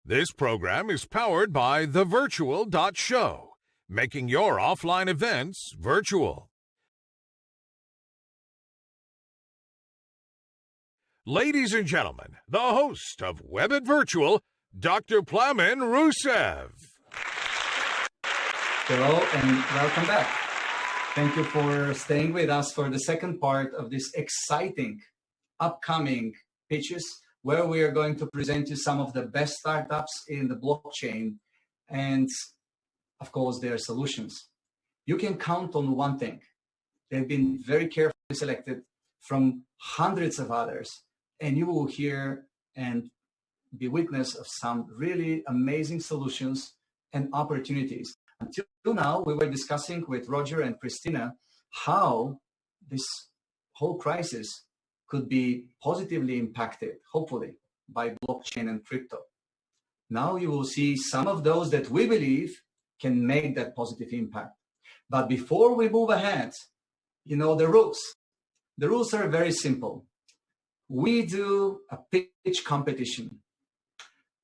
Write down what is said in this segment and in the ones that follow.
This program is powered by thevirtual.show, making your offline events virtual. Ladies and gentlemen, the host of WEBIT Virtual, Dr. Plamen Russev. Hello and welcome back. Thank you for staying with us for the second part of this exciting upcoming pitches, where we are going to present you some of the best startups in the blockchain and, of course, their solutions. You can count on one thing. They've been very carefully selected from hundreds of others, and you will hear and be witness of some really amazing solutions and opportunities. Until now, we were discussing with Roger and Christina how this whole crisis could be positively impacted, hopefully, by blockchain and crypto. Now you will see some of those that we believe can make that positive impact. But before we move ahead, you know the rules. The rules are very simple. We do a pitch competition.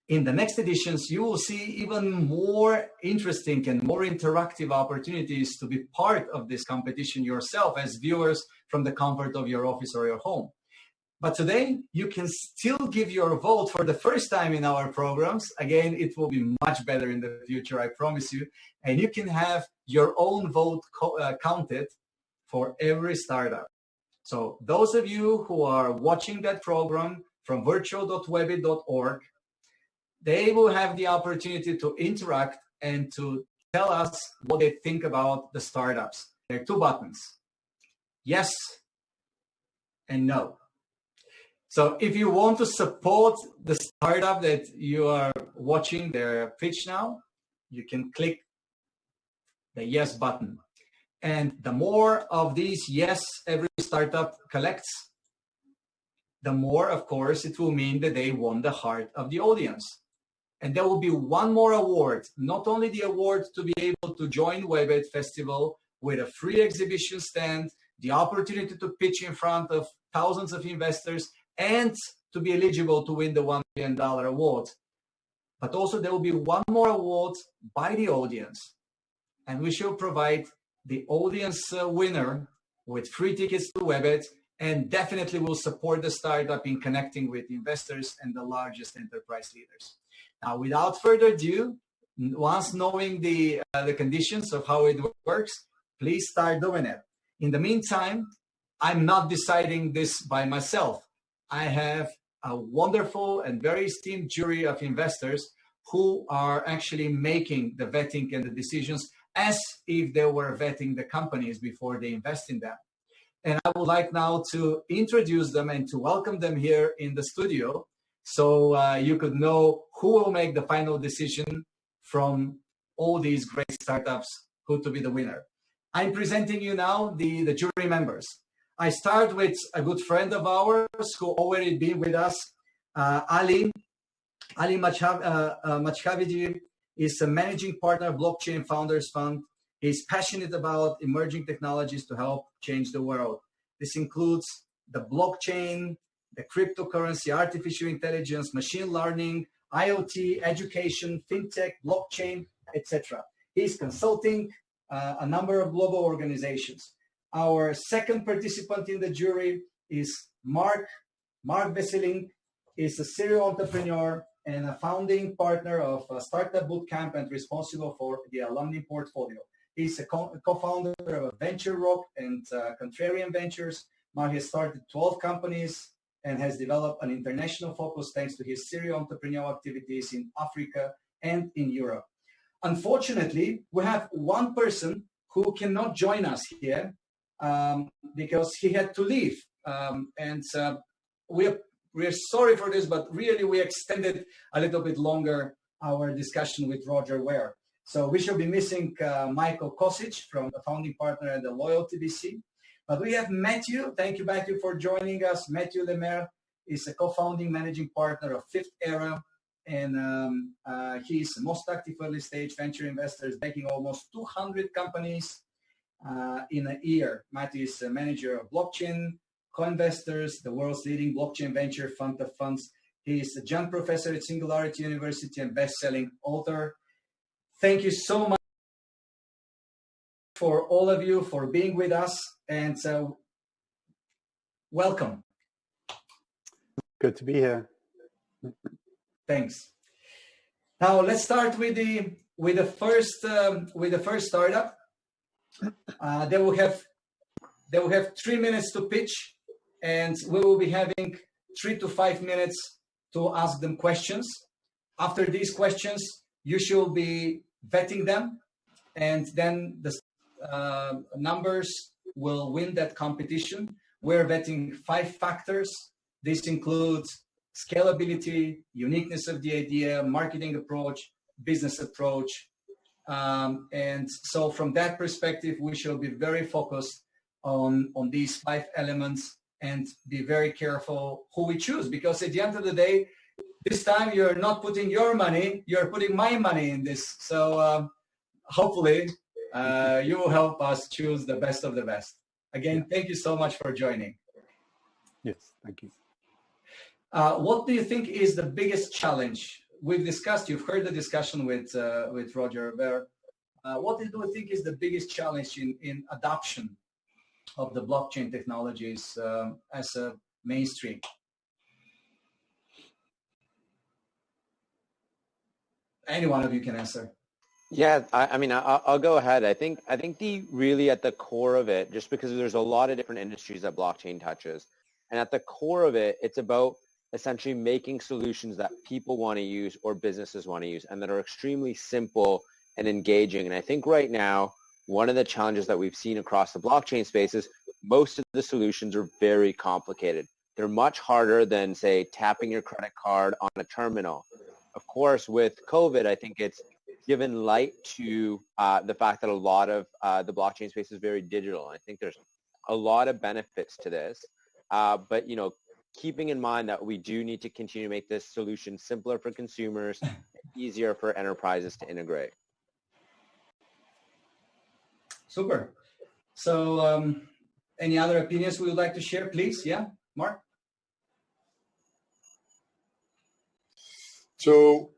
In the next editions, you will see even more interesting and more interactive opportunities to be part of this competition yourself as viewers from the comfort of your office or your home. But today, you can still give your vote for the first time in our programs. Again, it will be much better in the future, I promise you. And you can have your own vote counted for every startup. So those of you who are watching that program from virtual.webit.org, they will have the opportunity to interact and to tell us what they think about the startups. There are two buttons, yes and no. So if you want to support the startup that you are watching their pitch now, you can click the yes button. And the more of these yes every startup collects, the more, of course, it will mean that they won the heart of the audience. And there will be one more award, not only the award to be able to join WEBIT Festival with a free exhibition stand, the opportunity to pitch in front of thousands of investors, and to be eligible to win the $1 million award. But also there will be one more award by the audience. And we shall provide the audience winner with free tickets to WEBIT, and definitely will support the startup in connecting with investors and the largest enterprise leaders. Now, without further ado, once knowing the conditions of how it works, please start doing it. In the meantime, I'm not deciding this by myself. I have a wonderful and very esteemed jury of investors who are actually making the vetting and the decisions as if they were vetting the companies before they invest in them. And I would like now to introduce them and to welcome them here in the studio, so you could know who will make the final decision from all these great startups, who to be the winner. I'm presenting you now the jury members. I start with a good friend of ours who already been with us, Ali Madhavji is a managing partner of Blockchain Founders Fund. He's passionate about emerging technologies to help change the world. This includes the blockchain, the cryptocurrency, artificial intelligence, machine learning, IoT, education, fintech, blockchain, etc. He's consulting a number of global organizations. Our second participant in the jury is Marc. Marc Wesselink is a serial entrepreneur and a founding partner of Startup Bootcamp and responsible for the alumni portfolio. He's a co-founder of Venture Rock and Contrarian Ventures. Marc has started 12 companies and has developed an international focus thanks to his serial entrepreneurial activities in Africa and in Europe. Unfortunately, we have one person who cannot join us here because he had to leave. We're sorry for this, but really we extended a little bit longer our discussion with Roger Ware. So we shall be missing Michael Kosic, from the founding partner at the Loyalty VC. But we have Matthew. Thank you, Matthew, for joining us. Matthew Merle is a co-founding managing partner of Fifth Era, and he's the most active early stage venture investors, backing almost 200 companies in a year. Matthew is a manager of blockchain co-investors, the world's leading blockchain venture fund of funds. He's adjunct professor at Singularity University and best-selling author. Thank you so much for all of you for being with us, and welcome. Good to be here. Thanks. Now let's start with the first startup. They will have 3 minutes to pitch, and we will be having 3 to 5 minutes to ask them questions. After these questions, you should be vetting them, and then the numbers will win that competition. We're vetting 5 factors. This includes scalability, uniqueness of the idea, marketing approach, business approach. And so from that perspective, we shall be very focused on these 5 elements and be very careful who we choose, because at the end of the day, this time you're not putting your money, you're putting my money in this. So hopefully you will help us choose the best of the best. Again, thank you so much for joining. Yes, thank you. What do you think is the biggest challenge? We've discussed, you've heard the discussion with Roger Ver. What do you think is the biggest challenge in adoption of the blockchain technologies as a mainstream? Any one of you can answer. Yeah, I mean, I'll go ahead. I think the really at the core of it, just because there's a lot of different industries that blockchain touches, and at the core of it, it's about essentially making solutions that people want to use or businesses want to use and that are extremely simple and engaging. And I think right now, one of the challenges that we've seen across the blockchain space is most of the solutions are very complicated. They're much harder than, say, tapping your credit card on a terminal. Of course, with COVID, I think it's given light to the fact that a lot of the blockchain space is very digital. I think there's a lot of benefits to this. But, you know, keeping in mind that we do need to continue to make this solution simpler for consumers, easier for enterprises to integrate. Super. So any other opinions we would like to share, please? Yeah, Marc? So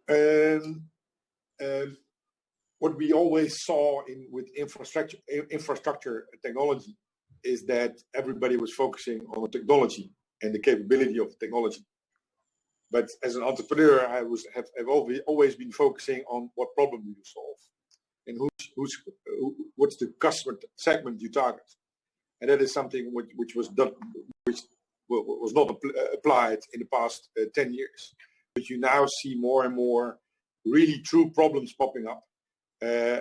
what we always saw with infrastructure technology is that everybody was focusing on the technology and the capability of technology. But as an entrepreneur, I have always been focusing on what problem you solve and what's the customer segment you target. And that is something which was not applied in the past 10 years. But you now see more and more really true problems popping up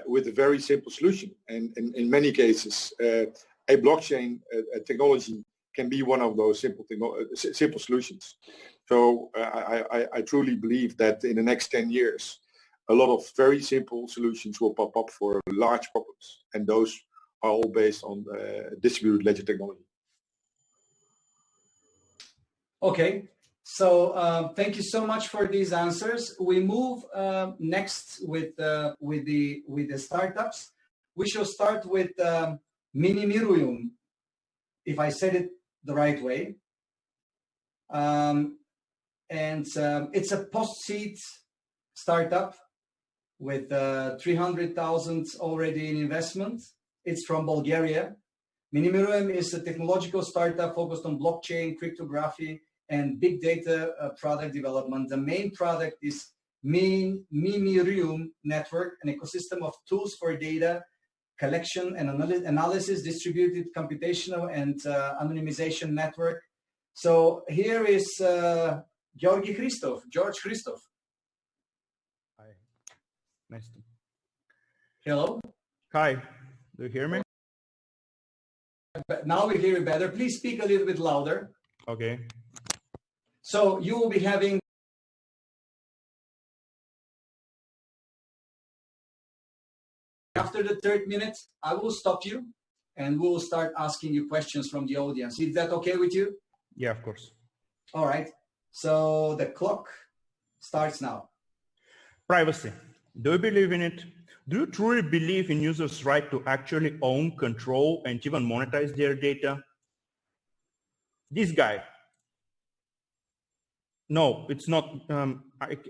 with a very simple solution. And in many cases, a blockchain technology can be one of those simple solutions. So I truly believe that in the next 10 years, a lot of very simple solutions will pop up for large problems. And those are all based on distributed ledger technology. Okay. So thank you so much for these answers. We move next with the startups. We shall start with Mimirium, if I said it the right way. And it's a post-seed startup with 300,000 already in investment. It's from Bulgaria. Mimirium is a technological startup focused on blockchain, cryptography, and big data product development. The main product is Mimirium Network, an ecosystem of tools for data collection and analysis, distributed computational and anonymization network. So here is George Christoph. Hi. Nice to. Hello. Hi. Do you hear me? Now we hear you better. Please speak a little bit louder. Okay. So you will be having after the 3rd minute, I will stop you and we'll start asking you questions from the audience. Is that okay with you? Yeah, of course. All right. So the clock starts now. Privacy. Do you believe in it? Do you truly believe in users' right to actually own, control, and even monetize their data? This guy. No, it's not.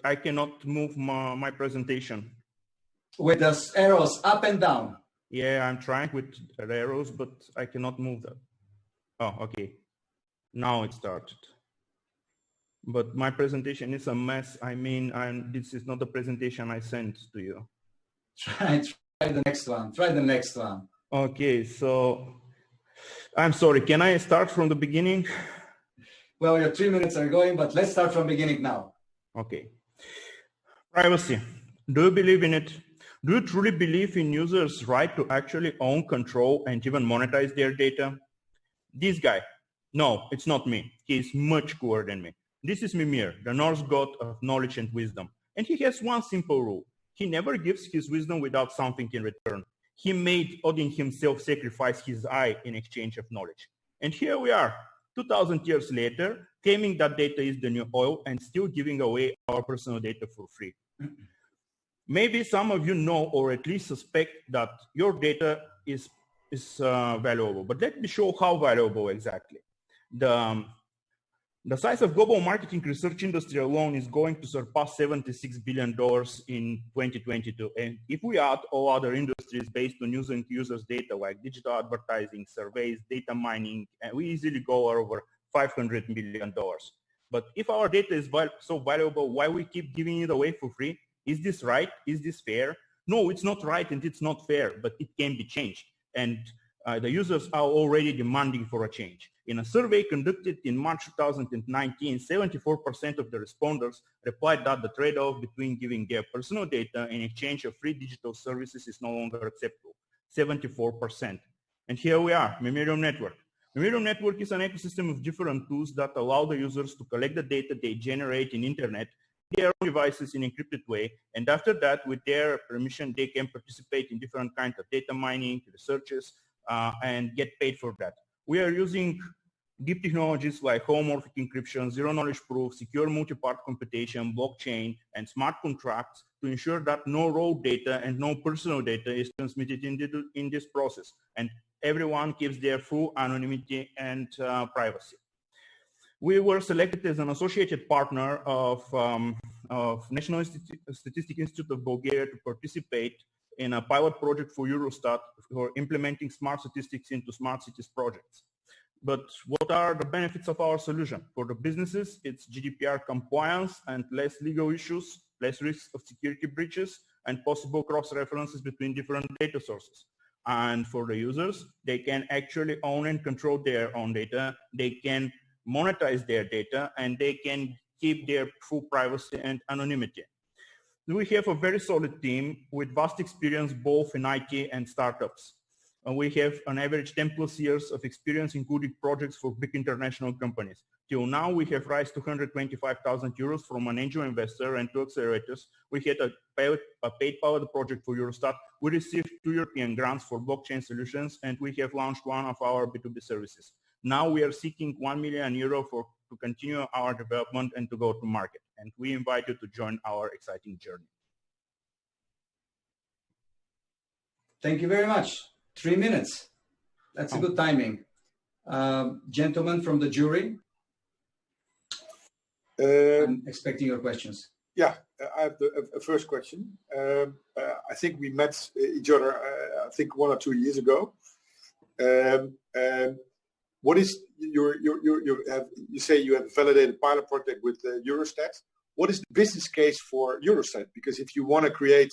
I cannot move my presentation. With the arrows up and down. Yeah, I'm trying with arrows, but I cannot move that. Oh, okay. Now it started. But my presentation is a mess. I mean, this is not the presentation I sent to you. Try the next one. Try the next one. Okay, so I'm sorry. Can I start from the beginning? Well, your 3 minutes are going, but let's start from beginning now. Okay. Privacy. Do you believe in it? Do you truly believe in users' right to actually own, control, and even monetize their data? This guy. No, it's not me. He is much cooler than me. This is Mimir, the Norse god of knowledge and wisdom. And he has one simple rule. He never gives his wisdom without something in return. He made Odin himself sacrifice his eye in exchange of knowledge. And here we are, 2000 years later, claiming that data is the new oil and still giving away our personal data for free. Maybe some of you know or at least suspect that your data is valuable, but let me show how valuable exactly. The size of global marketing research industry alone is going to surpass $76 billion in 2022. And if we add all other industries based on using users' data like digital advertising, surveys, data mining, and we easily go over $500 million. But if our data is so valuable, why we keep giving it away for free? Is this right? Is this fair? No, it's not right and it's not fair, but it can be changed. And the users are already demanding for a change. In a survey conducted in March 2019, 74% of the respondents replied that the trade-off between giving their personal data in exchange of free digital services is no longer acceptable. 74%. And here we are, Mimirium Network. Mimirium Network is an ecosystem of different tools that allow the users to collect the data they generate in internet, their own devices in encrypted way, and after that, with their permission, they can participate in different kinds of data mining, researches, and get paid for that. We are using deep technologies like homomorphic encryption, zero-knowledge proof, secure multi-part computation, blockchain, and smart contracts to ensure that no raw data and no personal data is transmitted in this process, and everyone keeps their full anonymity and privacy. We were selected as an associated partner of National Statistics Institute of Bulgaria to participate in a pilot project for Eurostat for implementing smart statistics into smart cities projects. But what are the benefits of our solution? For the businesses, it's GDPR compliance and less legal issues, less risks of security breaches, and possible cross-references between different data sources. And for the users, they can actually own and control their own data. They can monetize their data, and they can keep their full privacy and anonymity. We have a very solid team with vast experience both in IT and startups. And we have an average 10 plus years of experience including projects for big international companies. Till now, we have raised 225,000 euros from an angel investor and 2 accelerators. We had a paid pilot project for Eurostat. We received 2 European grants for blockchain solutions, and we have launched one of our B2B services. Now we are seeking 1 million euro to continue our development and to go to market. And we invite you to join our exciting journey. Thank you very much. 3 minutes. That's a good timing. Gentlemen from the jury, I'm expecting your questions. Yeah, I have a first question. I think we met each other, I think 1 or 2 years ago. What is you say you have a validated pilot project with Eurostat. What is the business case for Eurostat? Because if you want to create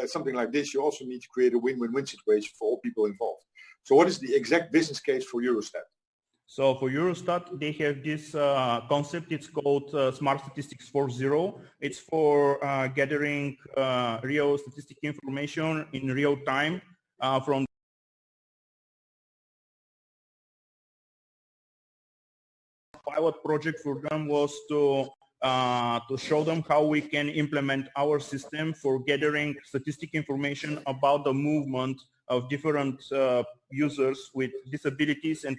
something like this, you also need to create a win-win-win situation for all people involved. So what is the exact business case for Eurostat? So for Eurostat, they have this concept. It's called Smart Statistics 4.0. It's for gathering real statistic information in real time from pilot project for them was to show them how we can implement our system for gathering statistic information about the movement of different users with disabilities and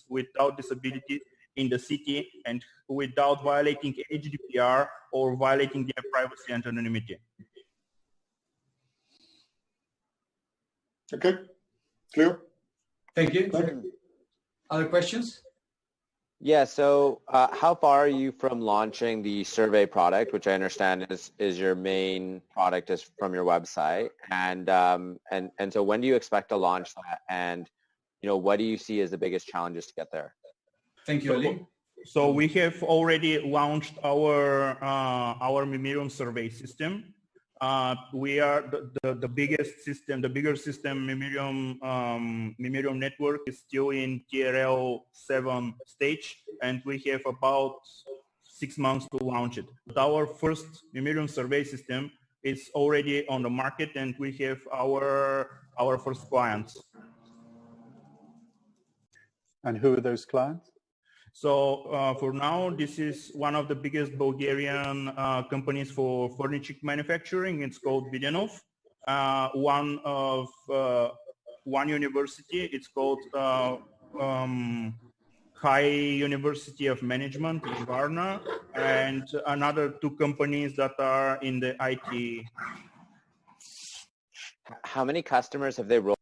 without disabilities in the city, and without violating any GDPR or violating their privacy and anonymity. Okay, clear. Thank you. Other questions? Yeah, so how far are you from launching the survey product, which I understand is your main product is from your website, and so when do you expect to launch that, and what do you see as the biggest challenges to get there? Thank you, Ali. So we have already launched our Mimirium survey system. We are the biggest system, the bigger system. Mimirium network is still in TRL 7 stage, and we have about 6 months to launch it. But our first Mimirium survey system is already on the market, and we have our first clients. And who are those clients? So for now, this is one of the biggest Bulgarian companies for furniture manufacturing. It's called Videnov. One university, it's called High University of Management in Varna, and another 2 companies that are in the IT. How many customers have they rolled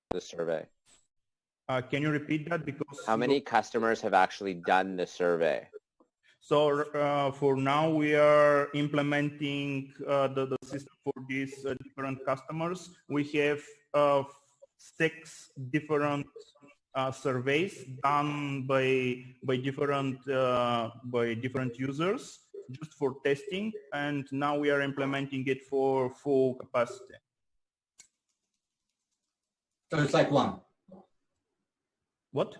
the survey? Can you repeat that? Because how many customers have actually done the survey? So for now, we are implementing the system for these different customers. We have 6 different surveys done by different users just for testing, and now we are implementing it for full capacity. So it's like 1. What?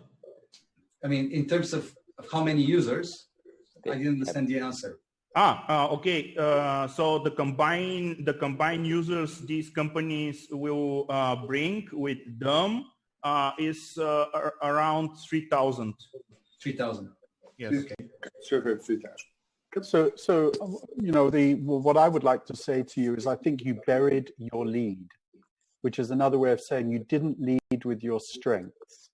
I mean, in terms of how many users, I didn't understand the answer. Okay. So the combined users these companies will bring with them is around 3,000. 3,000. Yes. Okay. Survey of 3,000. So what I would like to say to you is I think you buried your lead, which is another way of saying you didn't lead with your strengths.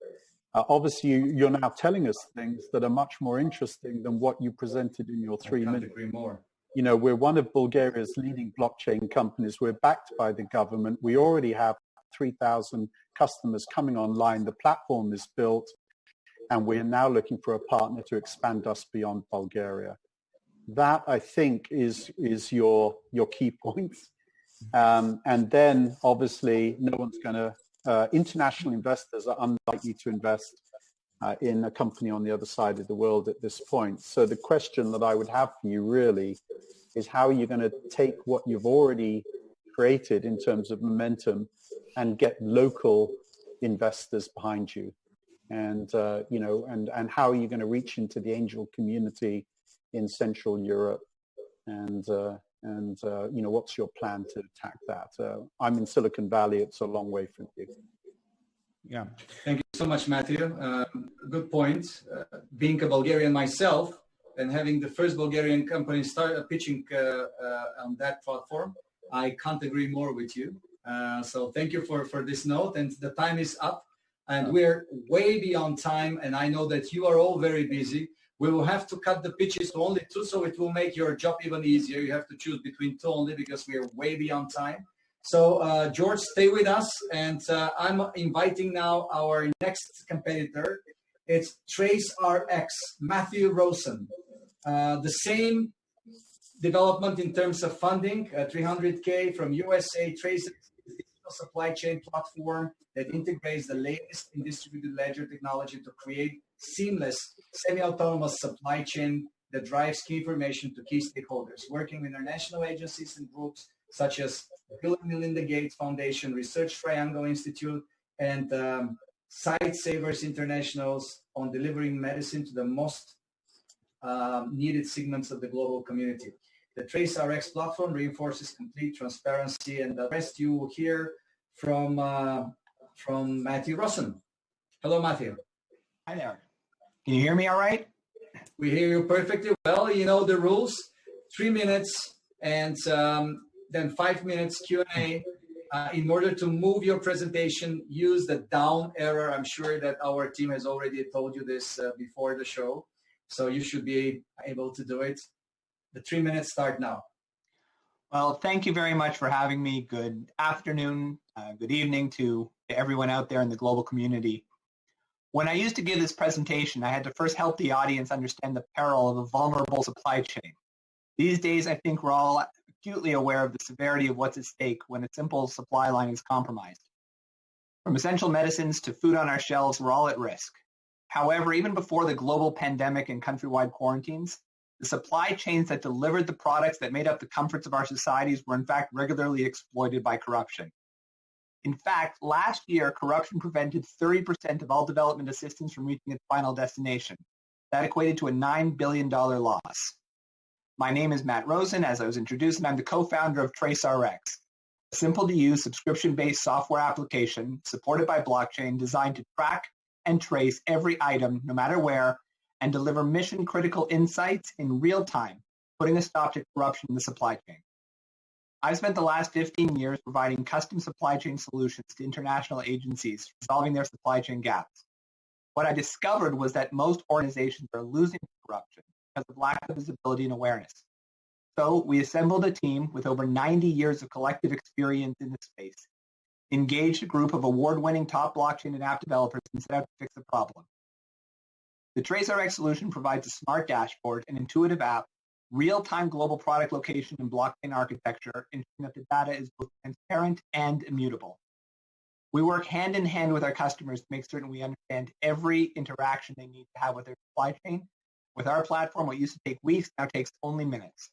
Obviously, you're now telling us things that are much more interesting than what you presented in your 3 minutes. I can't agree more. We're one of Bulgaria's leading blockchain companies. We're backed by the government. We already have 3,000 customers coming online. The platform is built, and we're now looking for a partner to expand us beyond Bulgaria. That, I think, is your key points. And then, obviously, no one's going to international investors are unlikely to invest in a company on the other side of the world at this point. So the question that I would have for you really is how are you going to take what you've already created in terms of momentum and get local investors behind you? And, and how are you going to reach into the angel community in Central Europe? And what's your plan to attack that? I'm in Silicon Valley. It's a long way from you. Yeah. Thank you so much, Matthew. Good point. Being a Bulgarian myself and having the first Bulgarian company start pitching on that platform, I can't agree more with you. So thank you for this note. And the time is up, and we're way beyond time. And I know that you are all very busy. We will have to cut the pitches to only 2, so it will make your job even easier. You have to choose between 2 only because we are way beyond time. So George, stay with us, and I'm inviting now our next competitor. It's TraceRx, Matthew Rosen. The same development in terms of funding, $300K from USA. TraceRx is a digital supply chain platform that integrates the latest in distributed ledger technology to create seamless, semi-autonomous supply chain that drives key information to key stakeholders, working with international agencies and groups such as Bill and Melinda Gates Foundation, Research Triangle Institute, and Site Savers Internationals on delivering medicine to the most needed segments of the global community. The TraceRx platform reinforces complete transparency, and the rest you will hear from Matthew Rosen. Hello, Matthew. Hi there. Can you hear me all right? We hear you perfectly well. You know the rules, 3 minutes and then 5 minutes Q&A. In order to move your presentation, use the down arrow. I'm sure that our team has already told you this before the show, so you should be able to do it. The 3 minutes start now. Well, thank you very much for having me. Good afternoon, good evening to everyone out there in the global community. When I used to give this presentation, I had to first help the audience understand the peril of a vulnerable supply chain. These days, I think we're all acutely aware of the severity of what's at stake when a simple supply line is compromised. From essential medicines to food on our shelves, we're all at risk. However, even before the global pandemic and countrywide quarantines, the supply chains that delivered the products that made up the comforts of our societies were in fact regularly exploited by corruption. In fact, last year, corruption prevented 30% of all development assistance from reaching its final destination. That equated to a $9 billion loss. My name is Matt Rosen, as I was introduced, and I'm the co-founder of TraceRx, a simple-to-use subscription-based software application supported by blockchain designed to track and trace every item, no matter where, and deliver mission-critical insights in real time, putting a stop to corruption in the supply chain. I've spent the last 15 years providing custom supply chain solutions to international agencies, resolving their supply chain gaps. What I discovered was that most organizations are losing to corruption because of lack of visibility and awareness. So we assembled a team with over 90 years of collective experience in this space, engaged a group of award-winning top blockchain and app developers, and set out to fix the problem. The TraceRx solution provides a smart dashboard, an intuitive app, real-time global product location and blockchain architecture, ensuring that the data is both transparent and immutable. We work hand in hand with our customers to make certain we understand every interaction they need to have with their supply chain. With our platform, what used to take weeks now takes only minutes.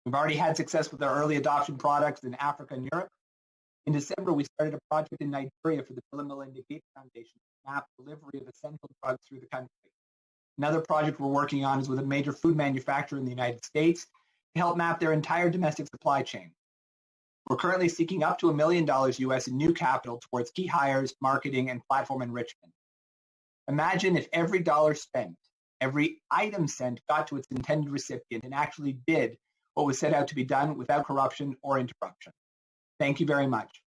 We've already had success with our early adoption products in Africa and Europe. In December, we started a project in Nigeria for the Bill and Melinda Gates Foundation to map delivery of essential drugs through the country. Another project we're working on is with a major food manufacturer in the United States to help map their entire domestic supply chain. We're currently seeking up to $1 million US in new capital towards key hires, marketing, and platform enrichment. Imagine if every dollar spent, every item sent got to its intended recipient and actually did what was set out to be done without corruption or interruption. Thank you very much.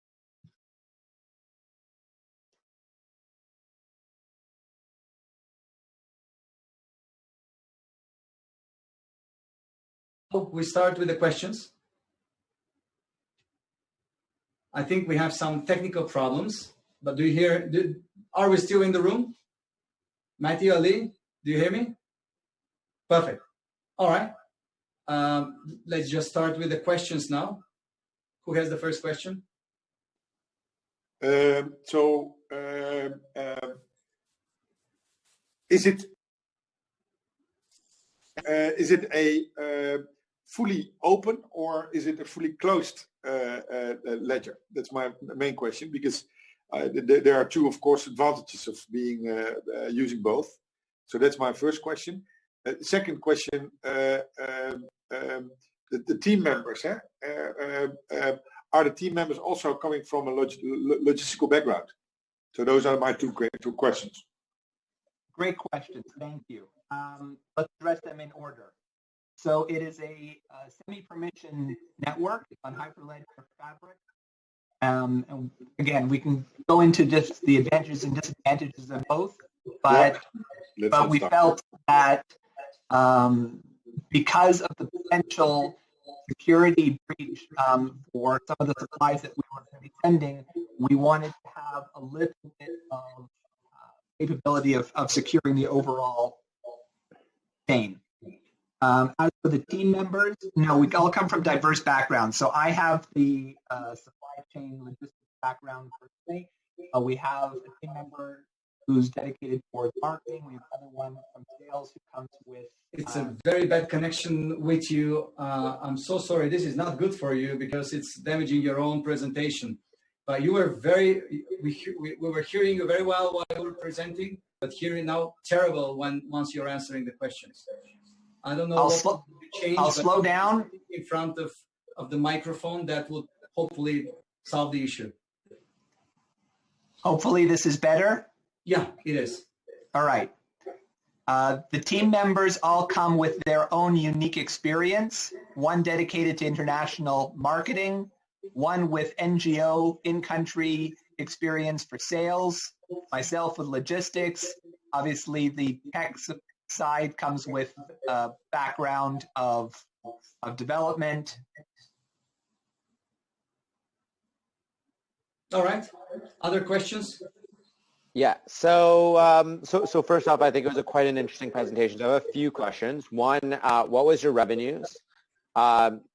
We start with the questions. I think we have some technical problems, but do you hear, are we still in the room? Matthew, Ali, do you hear me? Perfect. All right. Let's just start with the questions now. Who has the first question? Is it a fully open or is it a fully closed ledger? That's my main question, because there are two, of course, advantages of being using both. So that's my first question. Second question, the team members, are the team members also coming from a logistical background? So those are my two questions. Great questions. Thank you. Let's address them in order. So it is a semi-permission network on Hyperledger Fabric. And again, we can go into just the advantages and disadvantages of both, but we felt that because of the potential security breach for some of the supplies that we were going to be sending, we wanted to have a little bit of capability of securing the overall chain. As for the team members, no, we all come from diverse backgrounds. So I have the supply chain logistics background personally. We have a team member who's dedicated towards marketing. We have another one from sales who comes with... It's a very bad connection with you. I'm so sorry. This is not good for you because it's damaging your own presentation. But you were we were hearing you very well while you were presenting, but hearing now terrible once you're answering the questions. I don't know. I'll slow down in front of the microphone. That will hopefully solve the issue. Hopefully this is better. Yeah, it is. All right. The team members all come with their own unique experience, one dedicated to international marketing, one with NGO in-country experience for sales, myself with logistics. Obviously, the tech side comes with a background of development. All right. Other questions? Yeah. So first off, I think it was quite an interesting presentation. So I have a few questions. One, what was your revenues?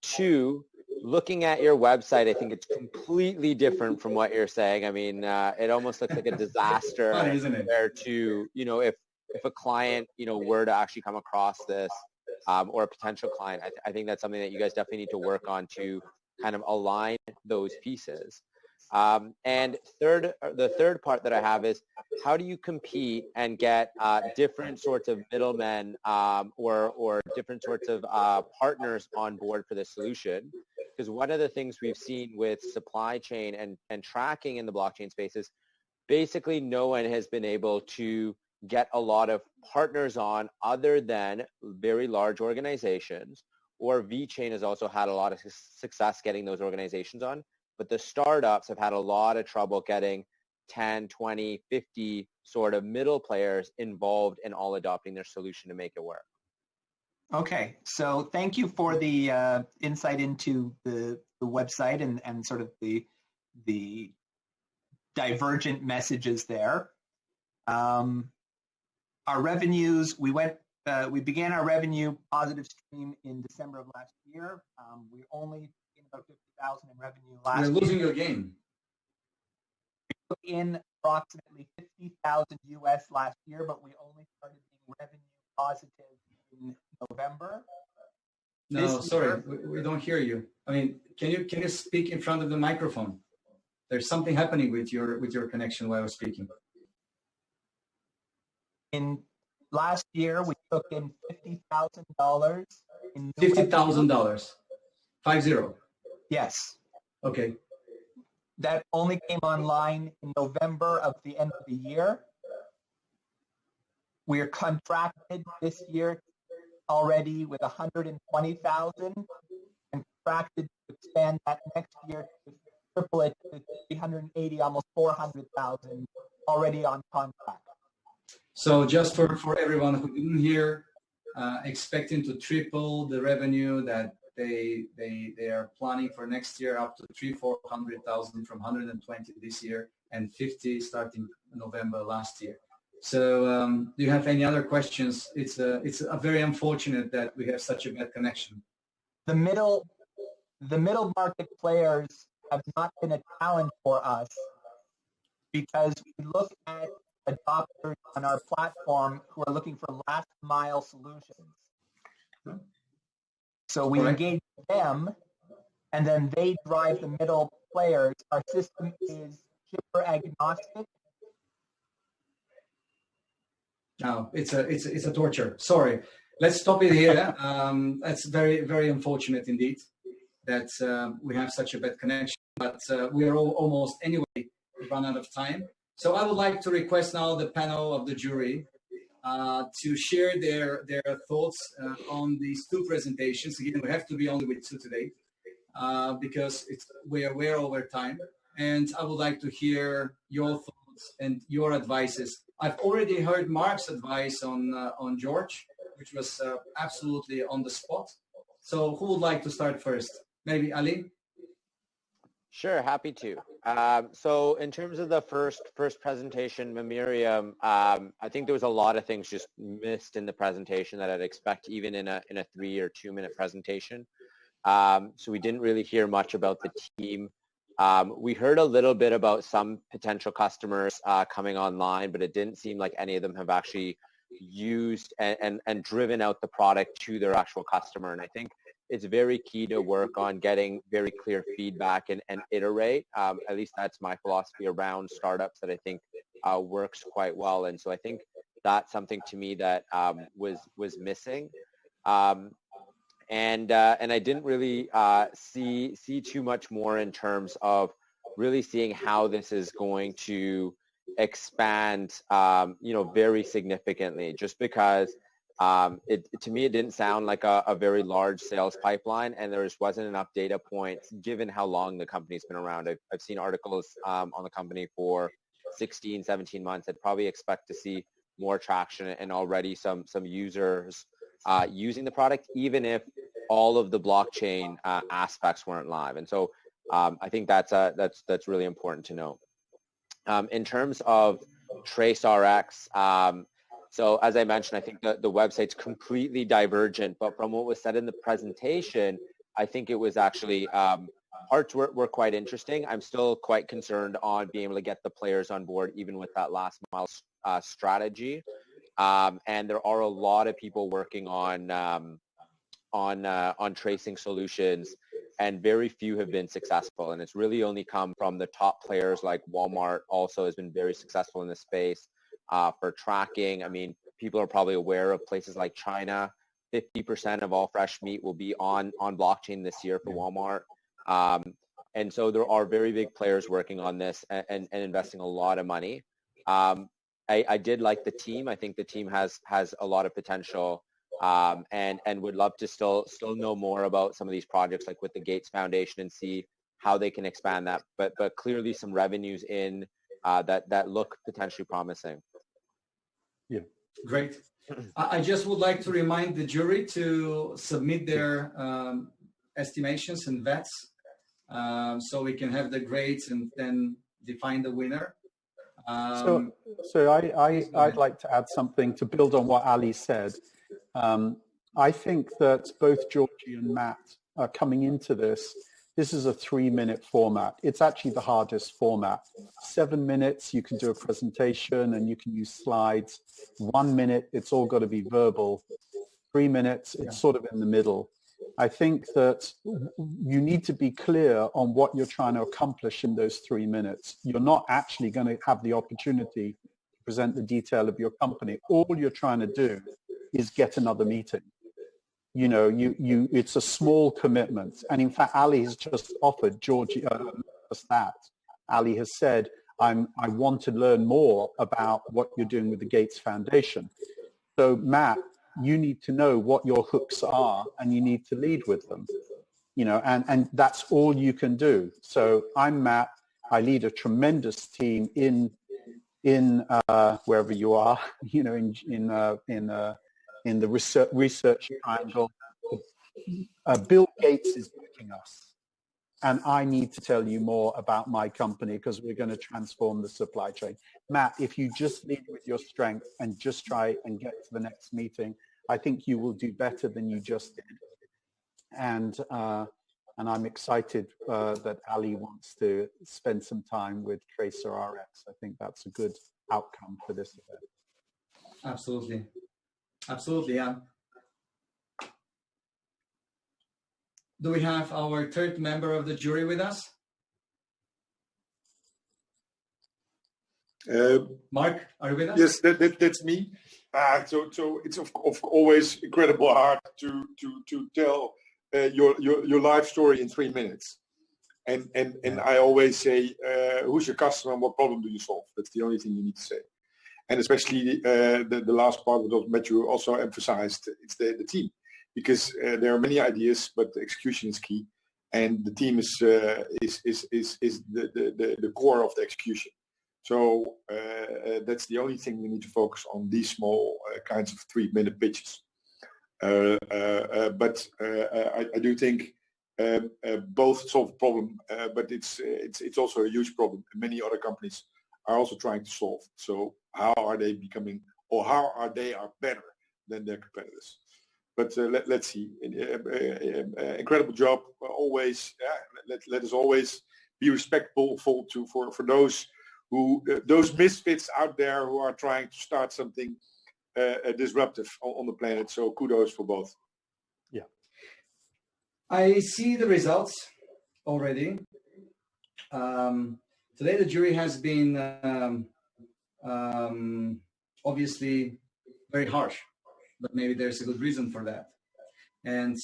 Two, looking at your website, I think it's completely different from what you're saying. I mean, it almost looks like a disaster. Funny, isn't it? Compared to, if a client, were to actually come across this, or a potential client, I think that's something that you guys definitely need to work on to kind of align those pieces. And the third part that I have is, how do you compete and get different sorts of middlemen or different sorts of partners on board for this solution? Because one of the things we've seen with supply chain and tracking in the blockchain space is basically no one has been able to get a lot of partners on other than very large organizations, or VeChain has also had a lot of success getting those organizations on. But the startups have had a lot of trouble getting 10, 20, 50 sort of middle players involved in all adopting their solution to make it work. Okay, so thank you for the insight into the website and sort of the divergent messages there. Our revenues, we began our revenue positive stream in December of last year. We only in about 50,000 in revenue last year. We're losing your game. We took in approximately 50,000 US last year, but we only started being revenue positive in November. No, sorry, we don't hear you. I mean, can you speak in front of the microphone? There's something happening with your connection while I was speaking. In last year, we took in $50,000 in $50,000, 50. Yes. Okay. That only came online in November of the end of the year. We are contracted this year already with 120,000 and contracted to expand that next year to triple it to 380, almost 400,000 already on contract. So just for everyone who didn't hear, expecting to triple the revenue that they are planning for next year, up to 300,000-400,000 from 120 this year and 50 starting November last year. So do you have any other questions? It's a very unfortunate that we have such a bad connection. The middle market players have not been a challenge for us because we look at adopters on our platform who are looking for last mile solutions. So we engage them, and then they drive the middle players. Our system is shipper agnostic. No, it's a torture. Sorry, let's stop it here. That's very, very unfortunate indeed that we have such a bad connection. But we are almost anyway run out of time. So I would like to request now the panel of the jury to share their thoughts on these two presentations. Again, we have to be only with two today because we are over time. And I would like to hear your thoughts and your advices. I've already heard Marc's advice on George, which was absolutely on the spot. So who would like to start first? Maybe Ali? Sure, happy to. So in terms of the first presentation, Mimirium, I think there was a lot of things just missed in the presentation that I'd expect even in a 3 or 2 minute presentation. So we didn't really hear much about the team. We heard a little bit about some potential customers coming online, but it didn't seem like any of them have actually used and driven out the product to their actual customer. And I think it's very key to work on getting very clear feedback and iterate. At least that's my philosophy around startups that I think works quite well. And so I think that's something to me that was missing. And I didn't really see too much more in terms of really seeing how this is going to expand, very significantly, just because to me, it didn't sound like a very large sales pipeline, and there just wasn't enough data points given how long the company's been around. I've seen articles on the company for 16, 17 months. I'd probably expect to see more traction and already some users using the product, even if all of the blockchain aspects weren't live. And so I think that's really important to know. In terms of TraceRx. So as I mentioned, I think the website's completely divergent, but from what was said in the presentation, I think it was actually parts were quite interesting. I'm still quite concerned on being able to get the players on board, even with that last mile strategy. And there are a lot of people working on tracing solutions, and very few have been successful. And it's really only come from the top players, like Walmart also has been very successful in this space for tracking. I mean, people are probably aware of places like China. 50% of all fresh meat will be on blockchain this year for Walmart. And so there are very big players working on this and investing a lot of money. I did like the team. I think the team has a lot of potential, and would love to still know more about some of these projects, like with the Gates Foundation, and see how they can expand that. But clearly some revenues in that look potentially promising. Yeah. Great. I just would like to remind the jury to submit their estimations and bets, so we can have the grades and then define the winner. So I'd like to add something to build on what Ali said. I think that both Georgie and Matt are coming into this. This is a 3-minute format. It's actually the hardest format. 7 minutes, you can do a presentation and you can use slides. 1 minute, it's all got to be verbal. 3 minutes, it's sort of in the middle. I think that you need to be clear on what you're trying to accomplish in those 3 minutes. You're not actually going to have the opportunity to present the detail of your company. All you're trying to do is get another meeting. You know, it's a small commitment. And in fact, Ali has just offered Georgie just that. Ali has said, I want to learn more about what you're doing with the Gates Foundation. So Matt, you need to know what your hooks are and you need to lead with them, you know, and that's all you can do. So I'm Matt. I lead a tremendous team in wherever you are, you know, in the research triangle. Bill Gates is backing us, and I need to tell you more about my company because we're going to transform the supply chain. Matt, if you just lead with your strength and just try and get to the next meeting, I think you will do better than you just did. And I'm excited that Ali wants to spend some time with TraceRx. I think that's a good outcome for this event. Absolutely. Absolutely, yeah. Do we have our third member of the jury with us? Marc, are you with us? Yes, that's me. So it's of always incredible hard to tell your life story in 3 minutes. And I always say, who's your customer and what problem do you solve? That's the only thing you need to say. And especially the last part that Matthew also emphasized, it's the team, because there are many ideas, but the execution is key, and the team is the core of the execution. So that's the only thing we need to focus on, these small kinds of 3-minute pitches. But I do think both solve a problem, but it's also a huge problem. Many other companies are also trying to solve. So how are they becoming, or how are they better than their competitors? But let's see. Incredible job. Always, let us always be respectful for those those misfits out there who are trying to start something disruptive on the planet. So kudos for both. Yeah. I see the results already. Today the jury has been obviously very harsh, but maybe there's a good reason for that. And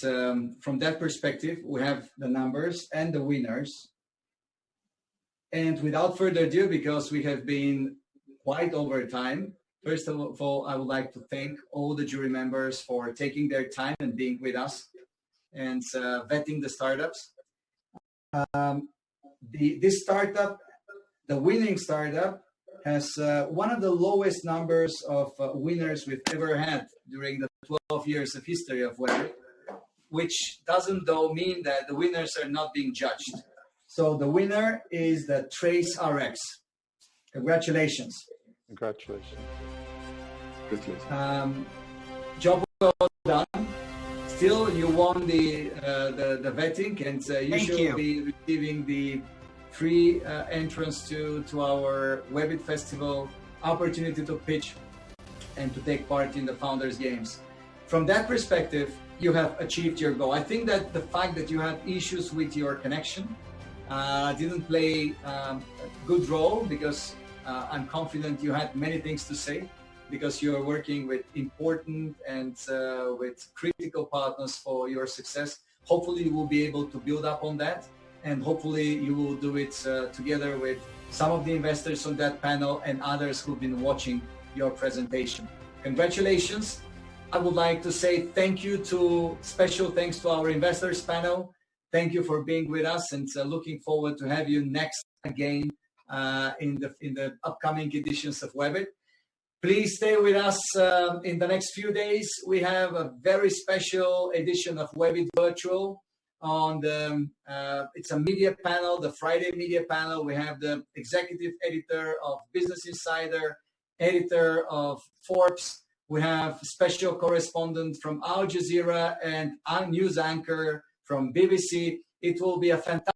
from that perspective, we have the numbers and the winners. And without further ado, because we have been quite over time, first of all, I would like to thank all the jury members for taking their time and being with us and vetting the startups. This startup, the winning startup, has one of the lowest numbers of winners we've ever had during the 12 years of history of WEBIT, which doesn't though mean that the winners are not being judged. So the winner is the TraceRx. Congratulations. Congratulations. Job well done. Still, you won the vetting, and you should be receiving the free entrance to our WEBIT Festival, opportunity to pitch and to take part in the Founders Games. From that perspective, you have achieved your goal. I think that the fact that you had issues with your connection didn't play a good role, because I'm confident you had many things to say, because you're working with important and with critical partners for your success. Hopefully you will be able to build up on that, and hopefully you will do it together with some of the investors on that panel and others who've been watching your presentation. Congratulations. I would like to say special thanks to our investors panel. Thank you for being with us, and looking forward to have you next again in the upcoming editions of WEBIT. Please stay with us in the next few days. We have a very special edition of WEBIT Virtual. It's a media panel, the Friday media panel. We have the executive editor of Business Insider, editor of Forbes. We have special correspondent from Al Jazeera and a news anchor from BBC. It will be a fantastic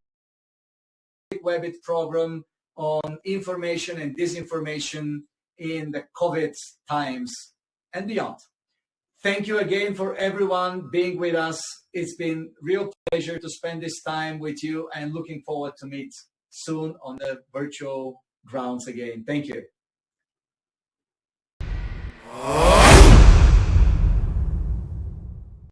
WEBIT program on information and disinformation in the COVID times and beyond. Thank you again for everyone being with us. It's been real pleasure to spend this time with you, and looking forward to meet soon on the virtual grounds again. Thank you.